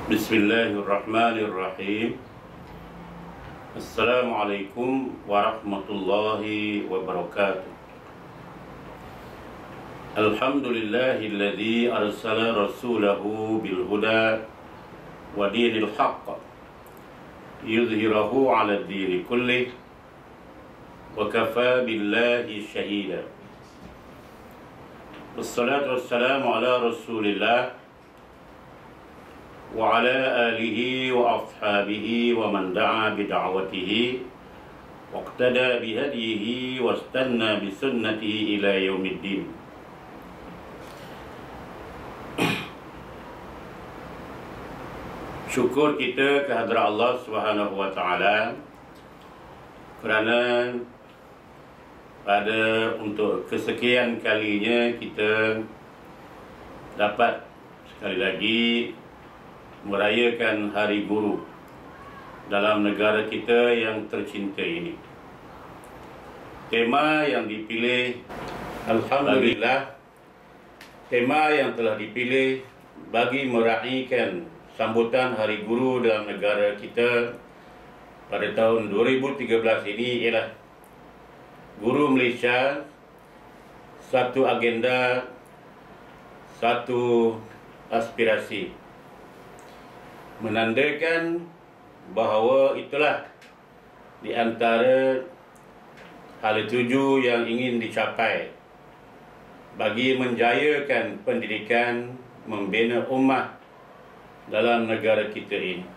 Bismillahirrahmanirrahim. Assalamualaikum warahmatullahi wabarakatuh. Alhamdulillahilladzi arsala rasulahu bil huda wa dinil haqq yudhhirahu 'ala ad-dini kullih wa kafa billahi shahida. Wassalatu wassalamu ala Rasulillah wa ala alihi wa ashabihi wa man da'a bida'watihi wa iqtada bihadihi wa istanna bisunnatihi ila yaumiddin. Syukur kita kehadrat Allah Subhanahu wa taala kerana pada untuk kesekian kalinya kita dapat sekali lagi merayakan Hari Guru dalam negara kita yang tercinta ini. Tema yang dipilih, alhamdulillah, tema yang telah dipilih bagi meraihkan sambutan Hari Guru dalam negara kita pada tahun 2013 ini ialah Guru Malaysia, satu agenda, satu aspirasi. Menandakan bahawa itulah di antara hal tuju yang ingin dicapai bagi menjayakan pendidikan, membina ummah dalam negara kita ini.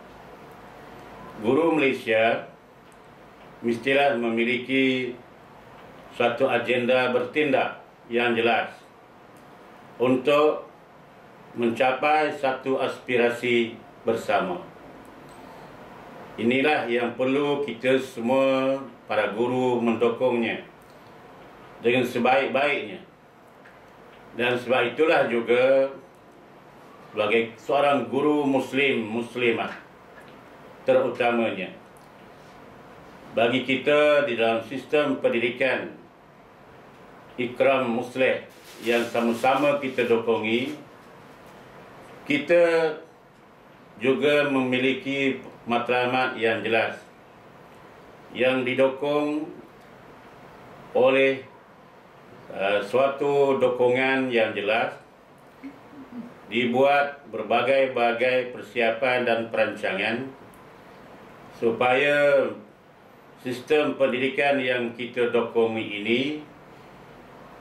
Guru Malaysia mestilah memiliki satu agenda bertindak yang jelas untuk mencapai satu aspirasi bersama. Inilah yang perlu kita semua para guru mendukungnya dengan sebaik-baiknya. Dan sebab itulah juga sebagai seorang guru muslimah terutamanya, bagi kita di dalam sistem pendidikan Ikram Musleh yang sama-sama kita dukungi, kita juga memiliki matlamat yang jelas yang didukung oleh suatu dukungan yang jelas, dibuat berbagai-bagai persiapan dan perancangan supaya sistem pendidikan yang kita dukungi ini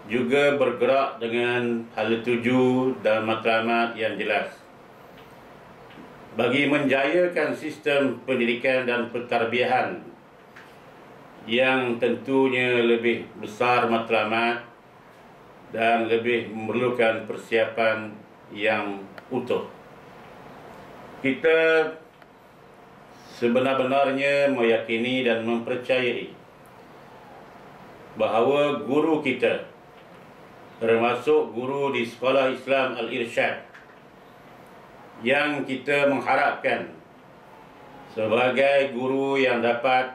juga bergerak dengan hal tuju dan matlamat yang jelas bagi menjayakan sistem pendidikan dan pentarbiahan yang tentunya lebih besar matlamat dan lebih memerlukan persiapan yang utuh. Kita sebenar-benarnya meyakini dan mempercayai bahawa guru kita, termasuk guru di Sekolah Islam Al-Irsyad, yang kita mengharapkan sebagai guru yang dapat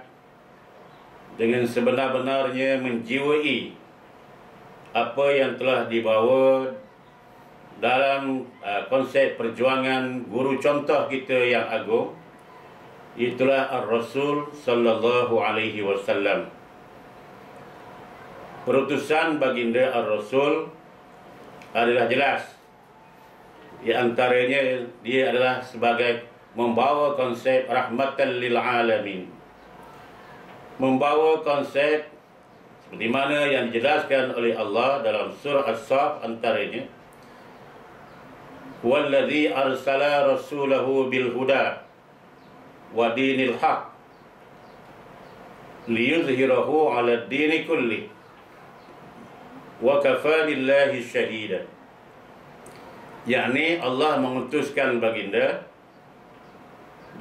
dengan sebenar-benarnya menjiwai apa yang telah dibawa dalam konsep perjuangan guru contoh kita yang agung, itulah Ar-Rasul sallallahu alaihi wasallam. Perutusan baginda Ar-Rasul adalah jelas. Di antaranya dia adalah sebagai membawa konsep rahmatan lil alamin, membawa konsep seperti mana yang dijelaskan oleh Allah dalam surah As-Saff, antaranya wallazi arsala rasulahu bil huda wa dinil haqq liyuzhirahu 'ala ad-dini kulli wa kafa billahi shahida. Yakni Allah mengutuskan baginda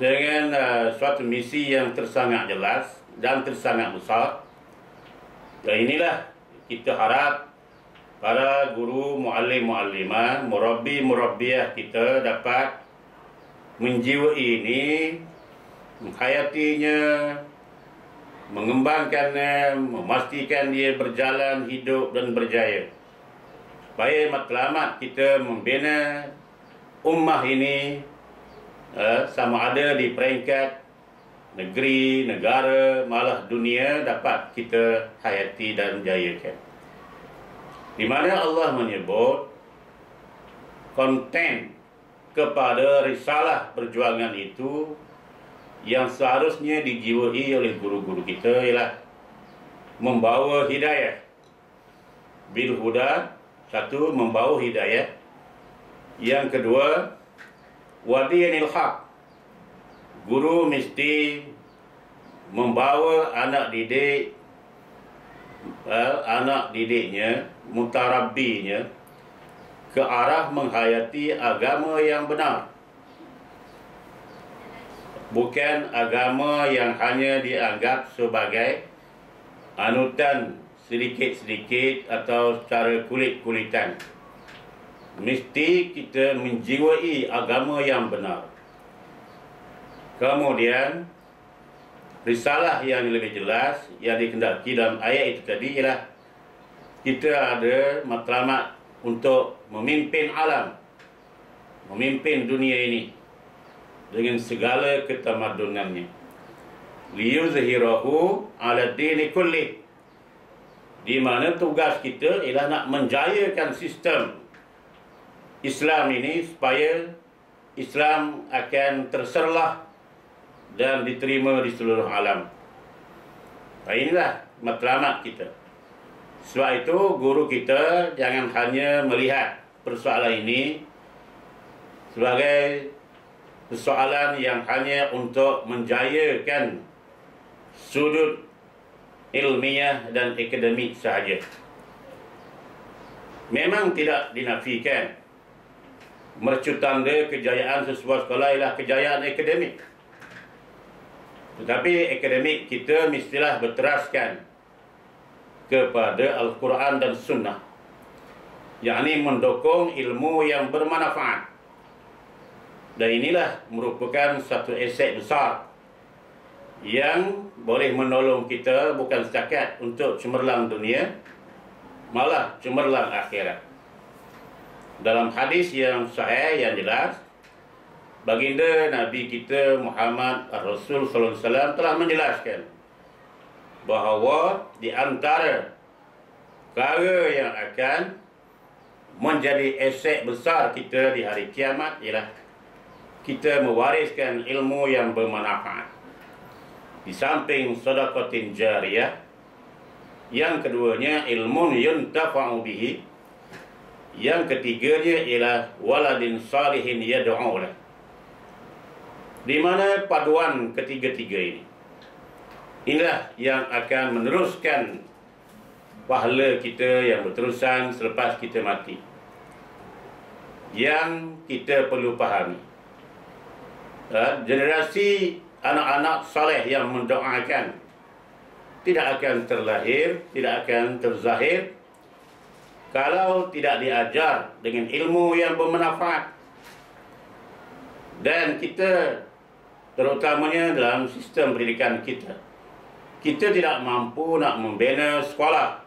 dengan suatu misi yang tersangat jelas dan tersangat besar. Dan inilah kita harap para guru, muallim-muallimah, murabbi-murabbiyah kita dapat menjiwai ini, menghayatinya, mengembangkannya, memastikan dia berjalan hidup dan berjaya, supaya matlamat kita membina ummah ini sama ada di peringkat negeri, negara, malah dunia dapat kita hayati dan jayakan. Di mana Allah menyebut konten kepada risalah perjuangan itu yang seharusnya dijiwai oleh guru-guru kita ialah membawa hidayah. Bil huda, satu, membawa hidayah. Yang kedua, wadiyanil haq. Guru mesti membawa anak didiknya, mutarabbinya ke arah menghayati agama yang benar. Bukan agama yang hanya dianggap sebagai anutan sedikit-sedikit atau secara kulit-kulitan. Mesti kita menjiwai agama yang benar. Kemudian risalah yang lebih jelas yang dikehendaki dalam ayat itu tadi ialah kita ada matlamat untuk memimpin alam, memimpin dunia ini dengan segala ketamadunannya. Liyuzhirahu 'ala dini kulli. Di mana tugas kita ialah nak menjayakan sistem Islam ini supaya Islam akan terserlah dan diterima di seluruh alam. Inilah matlamat kita. Sebab itu guru kita jangan hanya melihat persoalan ini sebagai persoalan yang hanya untuk menjayakan sudut ilmiah dan akademik sahaja. Memang tidak dinafikan mercutanda kejayaan sesebuah sekolah ialah kejayaan akademik. Tetapi akademik kita mestilah berteraskan kepada Al-Quran dan Sunnah, yakni mendukung ilmu yang bermanfaat. Dan inilah merupakan satu aset besar yang boleh menolong kita bukan setakat untuk cemerlang dunia, malah cemerlang akhirat. Dalam hadis yang sahih yang jelas, baginda Nabi kita Muhammad Rasul Sallallahu Alaihi Wasallam telah menjelaskan bahawa di antara perkara yang akan menjadi aset besar kita di hari kiamat ialah kita mewariskan ilmu yang bermanfaat. Di samping sedekatin jariyah, yang keduanya ilmun yuntafa'u bihi, yang ketiganya ialah waladin salihin yad'u lahu. Di mana paduan ketiga-tiga ini, inilah yang akan meneruskan pahala kita yang berterusan selepas kita mati. Yang kita perlu fahami, generasi anak-anak saleh yang mendoakan tidak akan terlahir, tidak akan terzahir kalau tidak diajar dengan ilmu yang bermanfaat. Dan kita, terutamanya dalam sistem pendidikan kita tidak mampu nak membina sekolah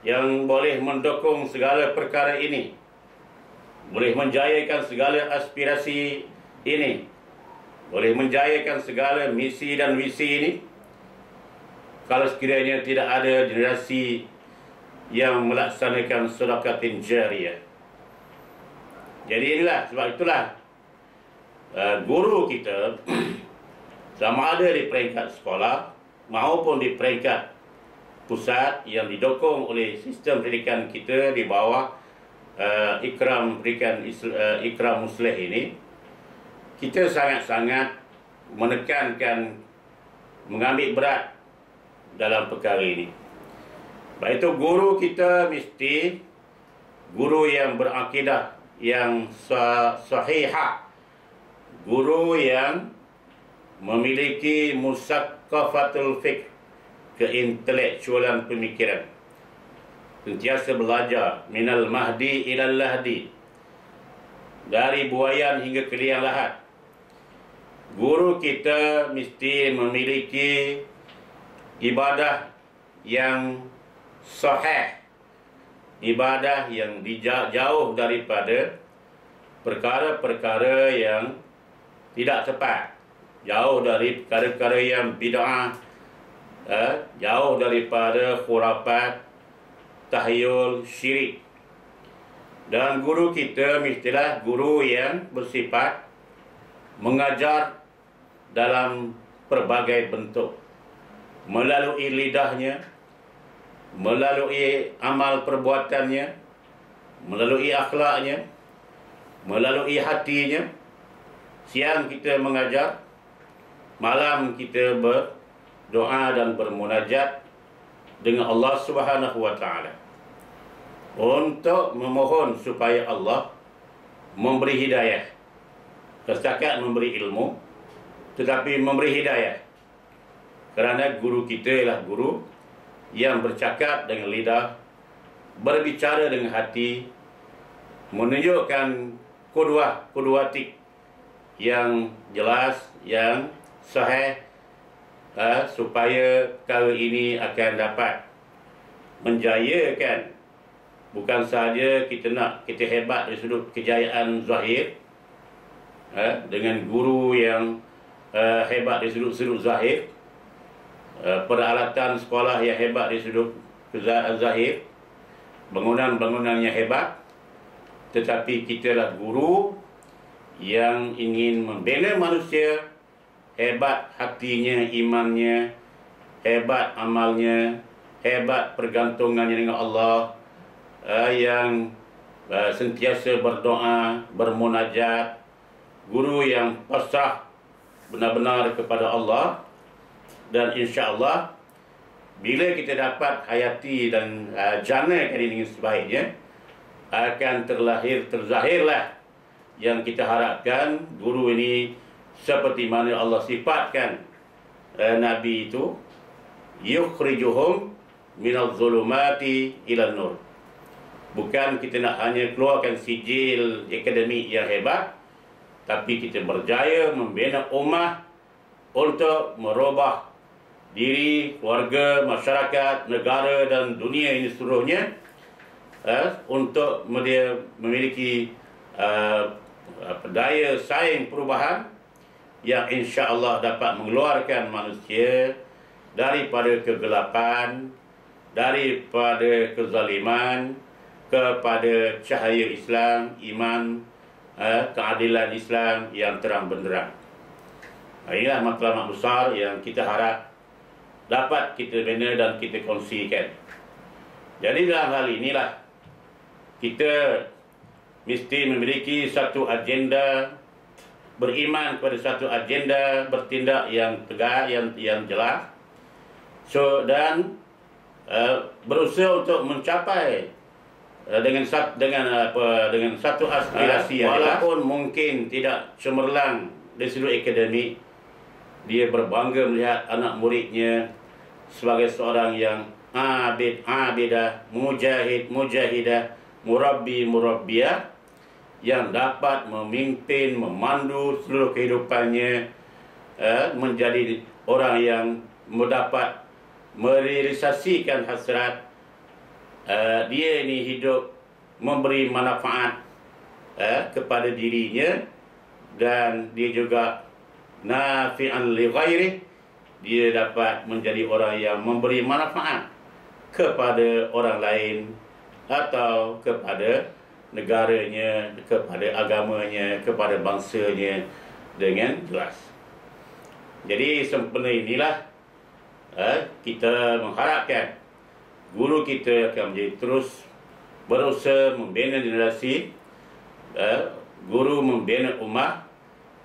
yang boleh mendukung segala perkara ini, boleh menjayakan segala aspirasi ini, boleh menjayakan segala misi dan visi ini, kalau sekiranya tidak ada generasi yang melaksanakan sedekatin jariyah. Jadi inilah, sebab itulah guru kita sama ada di peringkat sekolah maupun di peringkat pusat yang didukung oleh sistem pendidikan kita di bawah ikram pendidikan ikram muslih ini, kita sangat-sangat menekankan, mengambil berat dalam perkara ini. Baik itu guru kita mesti guru yang berakidah yang sahihah, guru yang memiliki musaqqafatul fikr, keintelektualan pemikiran, sentiasa belajar minal mahdi ilal lahdi, dari buayan hingga ke liang lahat. Guru kita mesti memiliki ibadah yang sahih, ibadah yang jauh daripada perkara-perkara yang tidak tepat, jauh dari perkara-perkara yang bid'ah, jauh daripada khurafat, tahyul, syirik. Dan guru kita mestilah guru yang bersifat mengajar dalam pelbagai bentuk, melalui lidahnya, melalui amal perbuatannya, melalui akhlaknya, melalui hatinya. Siang kita mengajar, malam kita berdoa dan bermunajat dengan Allah Subhanahu wa taala untuk memohon supaya Allah memberi hidayah. Setakat memberi ilmu, tetapi memberi hidayah. Kerana guru kita ialah guru yang bercakap dengan lidah, berbicara dengan hati, menunjukkan qudwatik yang jelas, yang sahih, supaya perkara ini akan dapat menjayakan. Bukan sahaja kita nak kita hebat dari sudut kejayaan zahir, dengan guru yang hebat dari sudut zahir, peralatan sekolah yang hebat dari sudut zahir, bangunan-bangunan yang hebat, tetapi kita lah guru yang ingin membina manusia, hebat hatinya, imannya, hebat amalnya, hebat pergantungannya dengan Allah, yang sentiasa berdoa, bermunajat, guru yang pasrah benar-benar kepada Allah. Dan insya-Allah bila kita dapat hayati dan janakan ini dengan sebaiknya, akan terzahirlah yang kita harapkan. Guru ini seperti mana Allah sifatkan Nabi itu, yukhrijuhum minadh dhulumati ilan nur. Bukan kita nak hanya keluarkan sijil akademik yang hebat, tapi kita berjaya membina ummah untuk merubah diri, keluarga, masyarakat, negara dan dunia ini seluruhnya, untuk dia memiliki daya saing perubahan yang insya-Allah dapat mengeluarkan manusia daripada kegelapan, daripada kezaliman, kepada cahaya Islam, iman, keadilan Islam yang terang benderang. Inilah matlamat besar yang kita harap dapat kita bina dan kita kongsikan. Jadi dalam hal inilah kita mesti memiliki satu agenda, beriman kepada satu agenda, bertindak yang tegak, yang jelas, dan berusaha untuk mencapai dengan satu aspirasi, walaupun mungkin tidak cemerlang dari sudut akademik. Dia berbangga melihat anak muridnya sebagai seorang yang abidah, mujahidah, murabbiyah, yang dapat memimpin, memandu seluruh kehidupannya, menjadi orang yang mendapat merealisasikan hasrat dia ini hidup memberi manfaat kepada dirinya, dan dia juga nafi'an li ghairi, dia dapat menjadi orang yang memberi manfaat kepada orang lain atau kepada negaranya, kepada agamanya, kepada bangsanya dengan jelas. Jadi sempena inilah kita mengharapkan guru kita akan menjadi terus berusaha membina generasi, guru membina ummah,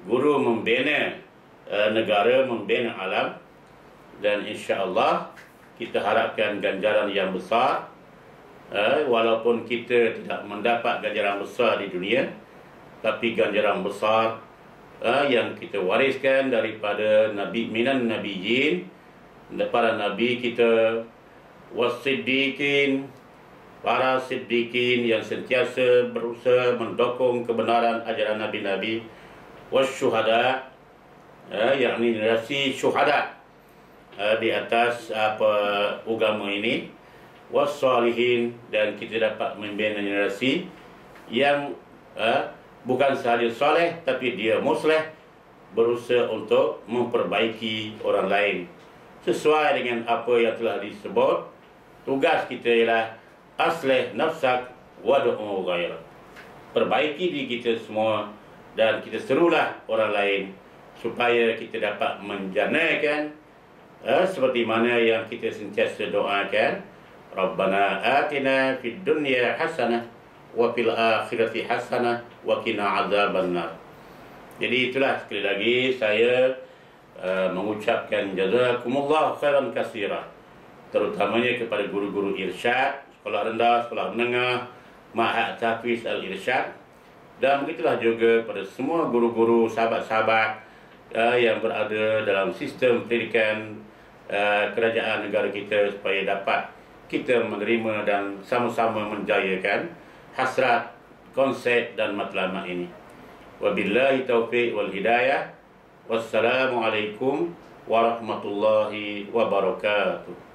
guru membina negara, membina alam. Dan insya-Allah kita harapkan ganjaran yang besar, walaupun kita tidak mendapat ganjaran besar di dunia, tapi ganjaran besar yang kita wariskan daripada nabi minan nabiyyin, para nabi kita, wasiddiqin, para siddiqin yang sentiasa berusaha mendukung kebenaran ajaran nabi-nabi, wasyuhada, yakni generasi syuhada di atas agama ini, wassalihin, dan kita dapat membina generasi yang bukan sahaja soleh tapi dia musleh, berusaha untuk memperbaiki orang lain. Sesuai dengan apa yang telah disebut, tugas kita ialah aslih nafsak wad'u ghairak. Perbaiki diri kita semua dan kita serulah orang lain supaya kita dapat menjanakan seperti mana yang kita sentiasa doakan, Rabbana atina fid dunya hasanah wa fil akhirati hasanah wa qina azabannar. Jadi itulah sekali lagi saya mengucapkan jazakumullah khairan katsira, terutamanya kepada guru-guru irsyad, sekolah rendah, sekolah menengah, Ma'had Tahfiz Al-Irsyad, dan begitulah juga pada semua guru-guru, sahabat-sahabat yang berada dalam sistem pendidikan kerajaan negara kita, supaya dapat kita menerima dan sama-sama menjayakan hasrat, konsep dan matlamat ini. Wabillahi taufiq wal hidayah. Wassalamualaikum warahmatullahi wabarakatuh.